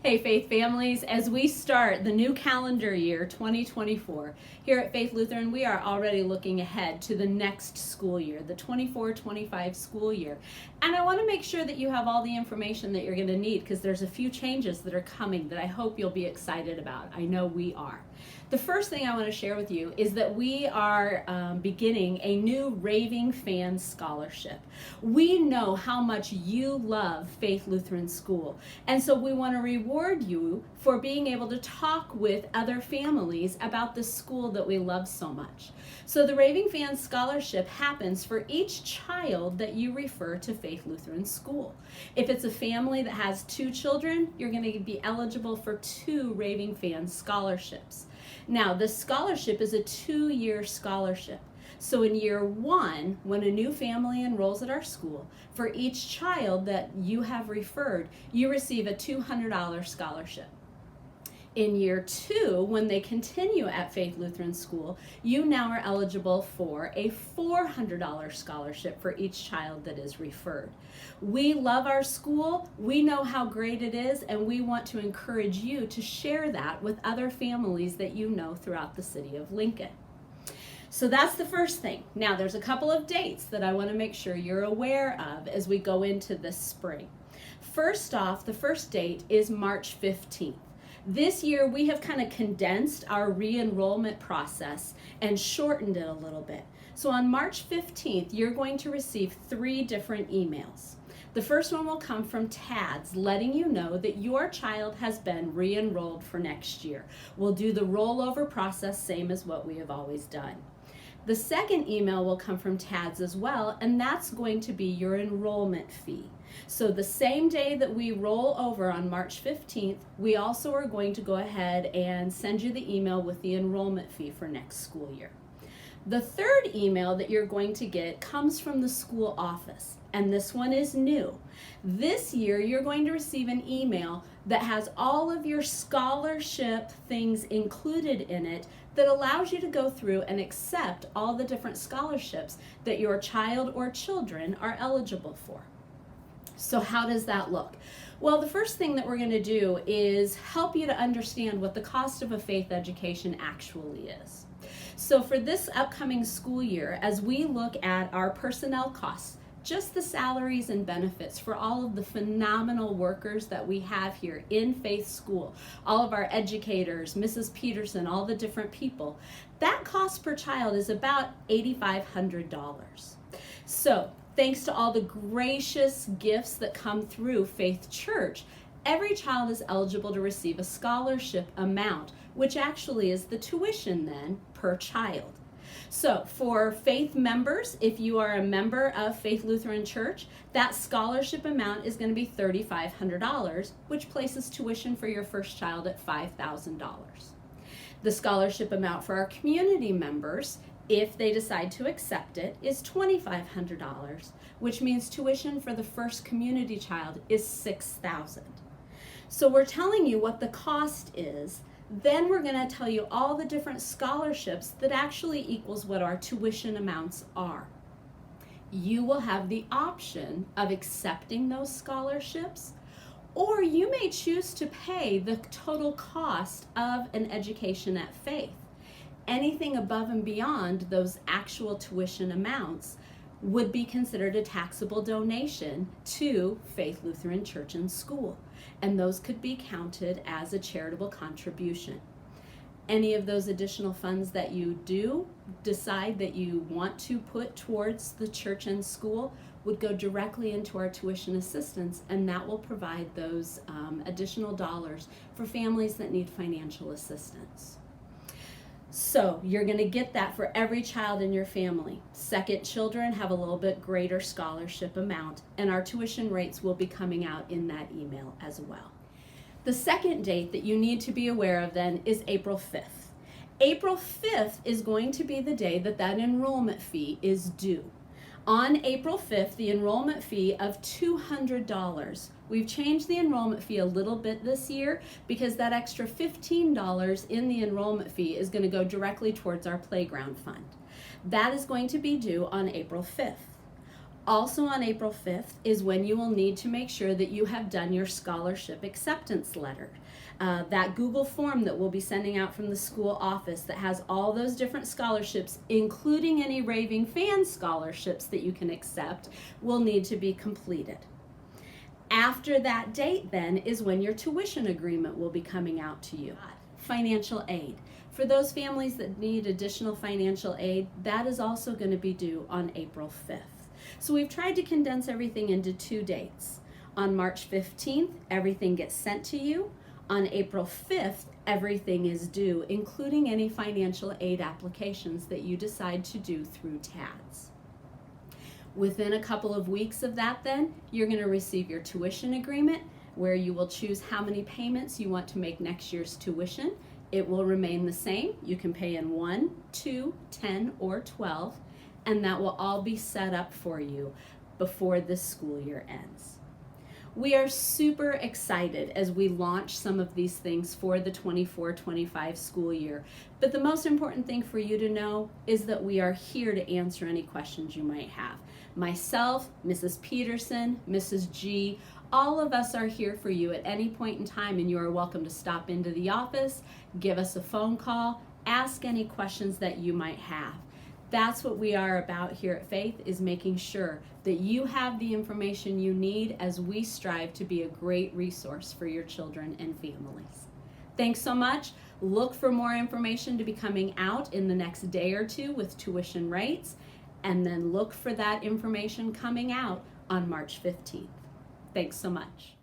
Hey Faith families, as we start the new calendar year 2024, here at Faith Lutheran, we are already looking ahead to the next school year, the 24-25 school year. And I want to make sure that you have all the information that you're going to need, because there's a few changes that are coming that I hope you'll be excited about. I know we are. The first thing I want to share with you is that we are beginning a new Raving Fan Scholarship. We know how much you love Faith Lutheran School, and so we want to reward you for being able to talk with other families about the school that we love so much. So the Raving Fan Scholarship happens for each child that you refer to Faith Lutheran School. If it's a family that has 2 children, you're going to be eligible for 2 Raving Fan Scholarships. Now, this scholarship is a 2-year scholarship. So in year 1, when a new family enrolls at our school, for each child that you have referred, you receive a $200 scholarship. In year 2, when they continue at Faith Lutheran School, you now are eligible for a $400 scholarship for each child that is referred. We love our school, we know how great it is, and we want to encourage you to share that with other families that you know throughout the city of Lincoln. So that's the first thing. Now, there's a couple of dates that I want to make sure you're aware of as we go into this spring. First off, the first date is March 15th. This year, we have kind of condensed our re-enrollment process and shortened it a little bit. So on March 15th, you're going to receive 3 different emails. The first one will come from TADS, letting you know that your child has been re-enrolled for next year. We'll do the rollover process, same as what we have always done. The second email will come from TADS as well, and that's going to be your enrollment fee. So the same day that we roll over on March 15th, we also are going to go ahead and send you the email with the enrollment fee for next school year. The third email that you're going to get comes from the school office, and this one is new. This year, you're going to receive an email that has all of your scholarship things included in it that allows you to go through and accept all the different scholarships that your child or children are eligible for. So how does that look? Well, the first thing that we're going to do is help you to understand what the cost of a faith education actually is. So for this upcoming school year, as we look at our personnel costs, just the salaries and benefits for all of the phenomenal workers that we have here in Faith School, all of our educators, Mrs. Peterson, all the different people, that cost per child is about $8,500. So thanks to all the gracious gifts that come through Faith Church, every child is eligible to receive a scholarship amount, which actually is the tuition then per child. So for Faith members, if you are a member of Faith Lutheran Church, that scholarship amount is going to be $3,500, which places tuition for your first child at $5,000. The scholarship amount for our community members, if they decide to accept it, is $2,500, which means tuition for the first community child is $6,000. So we're telling you what the cost is. Then we're going to tell you all the different scholarships that actually equals what our tuition amounts are. You will have the option of accepting those scholarships, or you may choose to pay the total cost of an education at Faith. Anything above and beyond those actual tuition amounts would be considered a taxable donation to Faith Lutheran Church and School, and those could be counted as a charitable contribution. Any of those additional funds that you do decide that you want to put towards the church and school would go directly into our tuition assistance, and that will provide those additional dollars for families that need financial assistance. So you're going to get that for every child in your family. Second children have a little bit greater scholarship amount, and our tuition rates will be coming out in that email as well. The second date that you need to be aware of then is April 5th. April 5th is going to be the day that enrollment fee is due. On April 5th, the enrollment fee of $200. We've changed the enrollment fee a little bit this year because that extra $15 in the enrollment fee is going to go directly towards our playground fund. That is going to be due on April 5th. Also on April 5th is when you will need to make sure that you have done your scholarship acceptance letter. That Google form that we'll be sending out from the school office that has all those different scholarships, including any raving fan scholarships that you can accept, will need to be completed. After that date then is when your tuition agreement will be coming out to you. Financial aid. For those families that need additional financial aid, that is also going to be due on April 5th. So we've tried to condense everything into 2 dates. On March 15th, everything gets sent to you. On April 5th, everything is due, including any financial aid applications that you decide to do through TADS. Within a couple of weeks of that then, you're going to receive your tuition agreement, where you will choose how many payments you want to make next year's tuition. It will remain the same. You can pay in 1, 2, 10, or 12, and that will all be set up for you before this school year ends. We are super excited as we launch some of these things for the 24-25 school year. But the most important thing for you to know is that we are here to answer any questions you might have. Myself, Mrs. Peterson, Mrs. G, all of us are here for you at any point in time, and you are welcome to stop into the office, give us a phone call, ask any questions that you might have. That's what we are about here at Faith, is making sure that you have the information you need as we strive to be a great resource for your children and families. Thanks so much. Look for more information to be coming out in the next day or two with tuition rates, and then look for that information coming out on March 15th. Thanks so much.